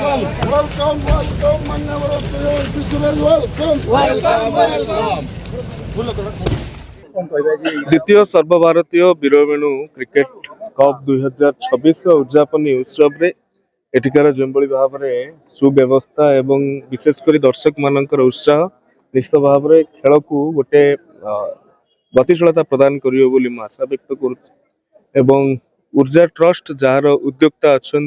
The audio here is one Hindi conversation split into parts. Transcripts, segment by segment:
welcome, welcome, मान्यवर सुरेश, welcome. द्वितीय सर्वभारतीय वीरवेणु क्रिकेट कप 2026 उद्यापन उत्सव रे एठिकार जो भाव में सुव्यवस्था एवं विशेषकर दर्शक मानकर उत्साह निश्चित भाव में खेल को गोटे गतिशीलता प्रदान करियो बोली मैं आशा व्यक्त करुँ। ऊर्जा ट्रस्ट जार उद्योक्ता अच्छा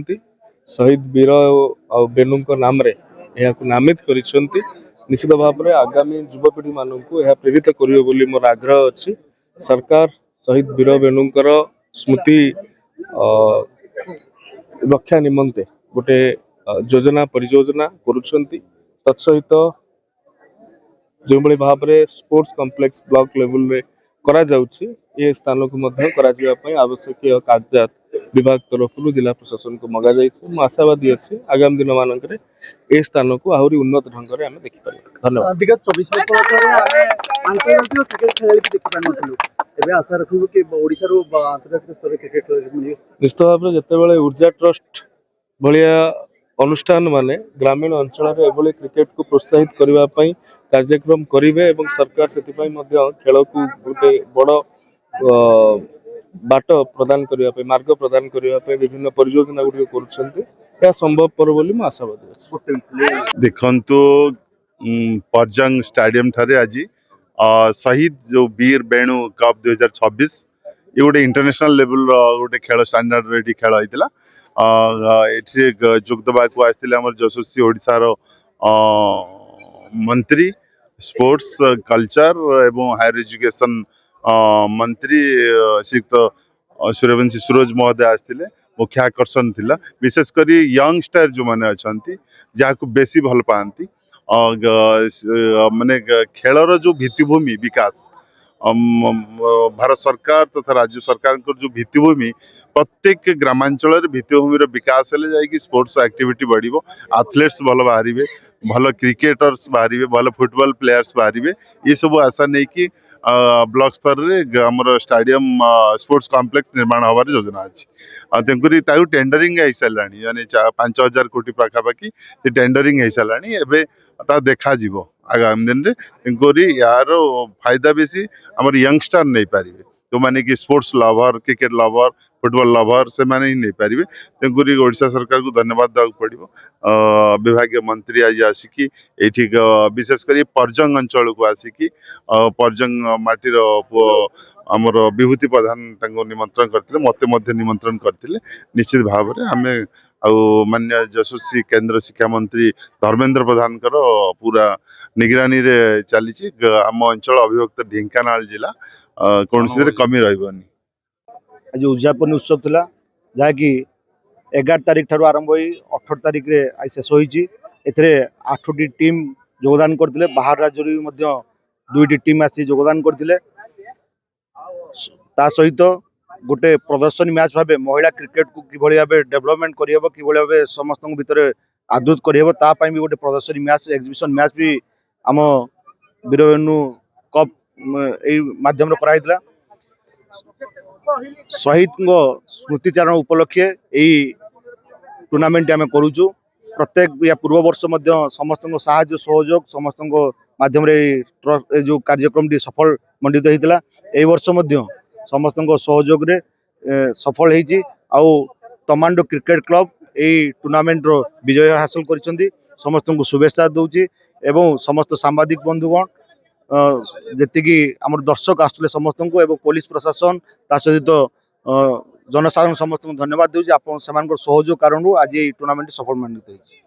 शहीद वीर और बेनू नाम रे यह नामित करिसेंती। निश्चित भाव में आगामी युवपीढ़ी मानक प्रेरित करियो बोली मोर आग्रह अच्छी। सरकार शहीद वीर बेणुकर स्मृति रक्षा निमंते गोटे योजना परियोजना करुछंती। तत्सहित जो भाव में स्पोर्ट्स कॉम्प्लेक्स ब्लॉक लेवल रे करा जाउछि ये स्थान को मध्य करा जिया पई आवश्यक कागजात विभाग तरफ जिला प्रशासन को मगा जाइछि। मु आशावादी अछि आगामी दिन मानक ए स्थान को आहुरी उन्नत ढंग से आम देखिपर। धन्यवाद। विगत 24 वर्ष आंतर्राष्ट्रीय क्रिकेट खेल देखि पारनथिलु एबे आशा रखिबो कि ओडिसा रो आंतर्राष्ट्रीय स्तर क्रिकेट खेल निश्चित भाव में जितेबाला ऊर्जा ट्रस्ट भाया अनुष्ठान माने ग्रामीण अंचल एभली क्रिकेट को प्रोत्साहित करने कार्यक्रम करेंगे और सरकार से खेल को गोटे बड़ बाट प्रदान करने मार्ग प्रदान करने विभिन्न परियोजना गुड़िक कर संभवपर बोली मैं आशावादी अच्छी। देखंतु परजंग स्टेडियम ठारे आज शहीद जो वीर बेणु कप 2026 ये गोटे इंटरनेशनल लेवल गोटे खेल स्टैंडर्ड रेडी खेल होता जोग देवाक आसते आम यशस्वी ओडिशार मंत्री स्पोर्ट्स कल्चर एवं हायर एजुकेशन मंत्री श्रीयुक्त सूर्यवंशी सूरज महोदय आसते मुख्य आकर्षण थिला विशेषकर यंगस्टर जो मैंने अच्छा जहाँ को बेसी भल पाती माने खेलर जो भित्तिभूमि विकास भारत सरकार तथा राज्य सरकार जो भित्तिभूमि प्रत्येक ग्रामांचल भित्तिभूमि विकास हेले जाइए स्पोर्ट्स एक्टिविटी बढ़िबो एथलेट्स भल बाहर भल क्रिकेटर्स बाहर भल फुटबॉल प्लेयर्स बाहर ये सब आशा नहीं कि ब्लॉक स्तर रे हमर स्टेडियम स्पोर्ट्स कॉम्प्लेक्स निर्माण हबार योजना अच्छी। तेणुक टेंडरिंग हो साराणी यानी 5,000 कोटी पाखापाखि टेंडरिंग हो साराणी एवं देखा आगामी दिन में तेणुक यार फायदा बेसी आम यंगस्टर नहीं पारे जो मैंने कि sports lover cricket lover football lover से माने ही नहीं पारे। तेणुक ओडिशा सरकार को धन्यवाद देवाक पड़ो। विभाग मंत्री आज आसिकी ये विशेषकर परजंग अंचल को आसिकी परजंग माटीर आमर विभूति प्रधान निमंत्रण करते मत निमंत्रण करते निश्चित भाव में आम मान्य यशस्वी केंद्र शिक्षा मंत्री धर्मेंद्र प्रधान पूरा निगरानी रे चली आम अंचल अभिभक्त ढेंकानाल जिला कौन कमी रही। आज उद्यापन उत्सव थिला जहाँकि 11 तारिख ठार आरंभ हो 18 तारिख रे आज शेष होईची। एथरे 8टी टीम योगदान करथिले बाहर राज्य मध्य 2टी टीम आसी योगदान करथिले। ता सहित गोटे प्रदर्शनी मैच भाव महिला क्रिकेट को किभली भाव डेवलपमेंट करहब किभली भाव समस्त भितर आदृत करहब ता पई भी गोटे प्रदर्शनी मैच एग्जिबिशन मैच भी आम वीरवेणु कप ए माध्यम कराइला। शहीद स्मृतिचारण उपलक्षे यही टूर्नामेंट आम करुचु। प्रत्येक या पूर्व वर्ष समस्त साहाय्य सहयोग समस्त माध्यम जो कार्यक्रम सफल मंडित होता यही वर्ष समस्त सहयोग रे सफल होती। तमांडो क्रिकेट क्लब यही टूर्नामेंट रो विजय हासिल कर समस्त को शुभेच्छा दूची एवं समस्त सांबादिक बंधुगण जी आम दर्शक आसुले समस्त को एवं पुलिस प्रशासन ता सहित जनसाधारण समस्त धन्यवाद दूची आप सहयोग कारण आज ये टूर्नामेंट सफल मानित होती।